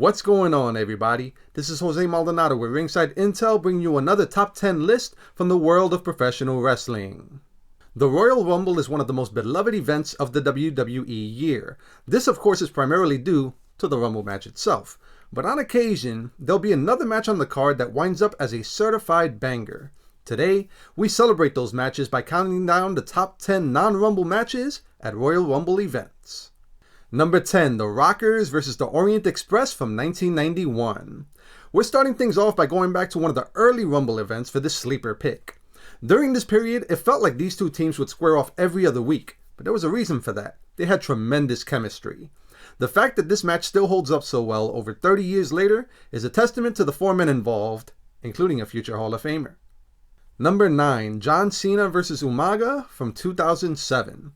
What's going on, everybody? This is Jose Maldonado with Ringside Intel, bringing you another top 10 list from the world of professional wrestling. The Royal Rumble is one of the most beloved events of the WWE year. This, of course, is primarily due to the Rumble match itself. But on occasion, there'll be another match on the card that winds up as a certified banger. Today, we celebrate those matches by counting down the top 10 non-Rumble matches at Royal Rumble events. Number 10, The Rockers vs. the Orient Express from 1991. We're starting things off by going back to one of the early Rumble events for this sleeper pick. During this period, it felt like these two teams would square off every other week, but there was a reason for that. They had tremendous chemistry. The fact that this match still holds up so well over 30 years later is a testament to the four men involved, including a future Hall of Famer. Number 9, John Cena vs. Umaga from 2007.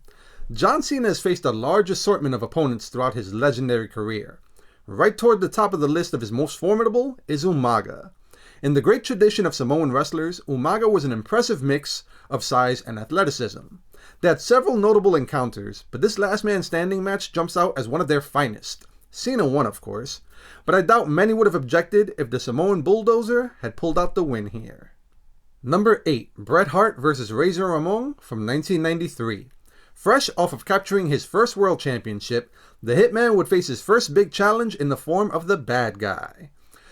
John Cena has faced a large assortment of opponents throughout his legendary career. Right toward the top of the list of his most formidable is Umaga. In the great tradition of Samoan wrestlers, Umaga was an impressive mix of size and athleticism. They had several notable encounters, but this last man standing match jumps out as one of their finest. Cena won, of course, but I doubt many would have objected if the Samoan bulldozer had pulled out the win here. Number 8, Bret Hart vs. Razor Ramon from 1993. Fresh off of capturing his first world championship, the Hitman would face his first big challenge in the form of the Bad Guy.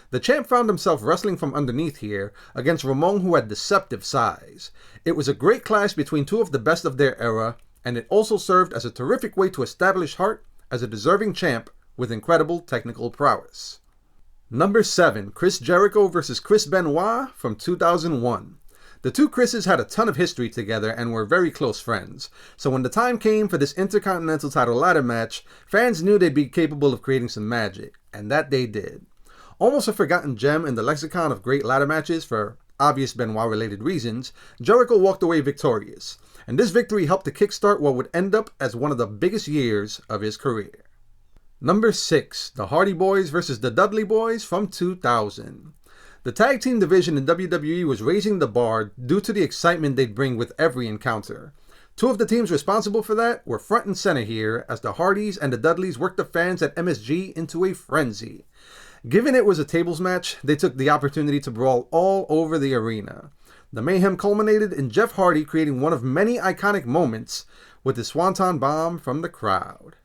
The champ found himself wrestling from underneath here against Ramon, who had deceptive size. It was a great clash between two of the best of their era, and it also served as a terrific way to establish Hart as a deserving champ with incredible technical prowess. Number 7, Chris Jericho vs. Chris Benoit from 2001. The two Chris's had a ton of history together and were very close friends, so when the time came for this Intercontinental title ladder match, fans knew they'd be capable of creating some magic, and that they did. Almost a forgotten gem in the lexicon of great ladder matches for obvious Benoit-related reasons, Jericho walked away victorious, and this victory helped to kickstart what would end up as one of the biggest years of his career. Number 6, the Hardy Boys vs. the Dudley Boys from 2000. The tag team division in WWE was raising the bar due to the excitement they'd bring with every encounter. Two of the teams responsible for that were front and center here as the Hardys and the Dudleys worked the fans at MSG into a frenzy. Given it was a tables match, they took the opportunity to brawl all over the arena. The mayhem culminated in Jeff Hardy creating one of many iconic moments with his Swanton Bomb from the crowd.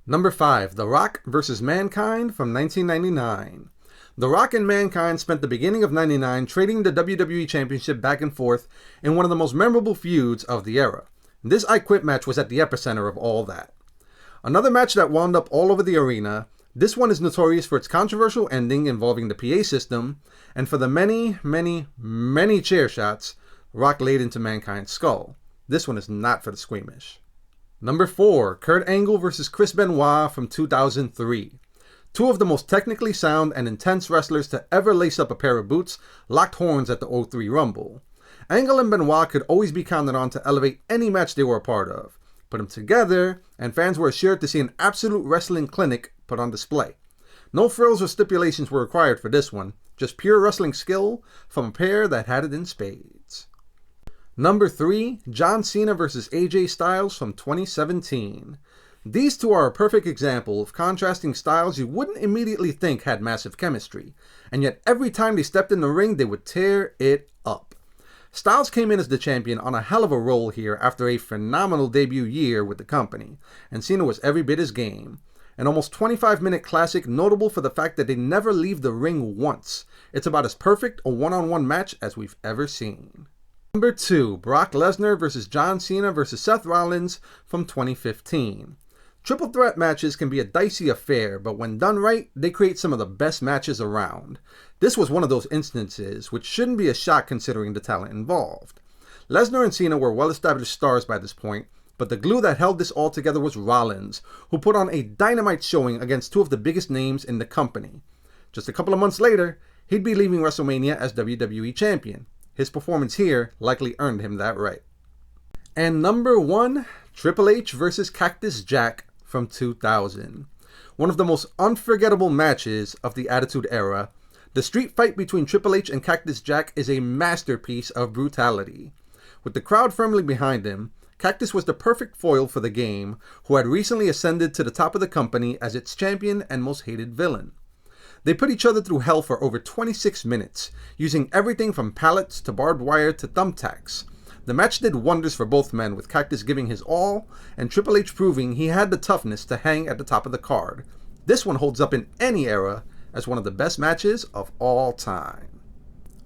Number 5, The Rock vs. Mankind from 1999. The Rock and Mankind spent the beginning of '99 trading the WWE Championship back and forth in one of the most memorable feuds of the era. This I Quit match was at the epicenter of all that. Another match that wound up all over the arena. This one is notorious for its controversial ending involving the PA system, and for the many chair shots Rock laid into Mankind's skull. This one is not for the squeamish. Number 4, Kurt Angle vs. Chris Benoit from 2003. Two of the most technically sound and intense wrestlers to ever lace up a pair of boots locked horns at the '03 Rumble. Angle and Benoit could always be counted on to elevate any match they were a part of. Put them together, and fans were assured to see an absolute wrestling clinic put on display. No frills or stipulations were required for this one, just pure wrestling skill from a pair that had it in spades. Number 3, John Cena vs. AJ Styles from 2017. These two are a perfect example of contrasting styles you wouldn't immediately think had massive chemistry, and yet every time they stepped in the ring they would tear it up. Styles came in as the champion on a hell of a roll here after a phenomenal debut year with the company, and Cena was every bit his game. An almost 25-minute classic notable for the fact that they never leave the ring once. It's about as perfect a one-on-one match as we've ever seen. Number 2, Brock Lesnar vs. John Cena vs. Seth Rollins from 2015. Triple threat matches can be a dicey affair, but when done right, they create some of the best matches around. This was one of those instances, which shouldn't be a shock considering the talent involved. Lesnar and Cena were well-established stars by this point, but the glue that held this all together was Rollins, who put on a dynamite showing against two of the biggest names in the company. Just a couple of months later, he'd be leaving WrestleMania as WWE Champion. His performance here likely earned him that right. And number 1, Triple H vs. Cactus Jack from 2000. One of the most unforgettable matches of the Attitude Era, the street fight between Triple H and Cactus Jack is a masterpiece of brutality. With the crowd firmly behind him, Cactus was the perfect foil for the Game, who had recently ascended to the top of the company as its champion and most hated villain. They put each other through hell for over 26 minutes, using everything from pallets to barbed wire to thumbtacks. The match did wonders for both men, with Cactus giving his all, and Triple H proving he had the toughness to hang at the top of the card. This one holds up in any era as one of the best matches of all time.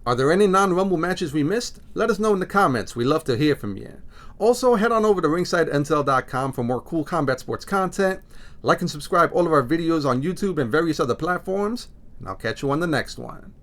Are there any non-Rumble matches we missed? Let us know in the comments, we love to hear from you. Also, head on over to ringsideintel.com for more cool combat sports content. Like and subscribe all of our videos on YouTube and various other platforms, and I'll catch you on the next one.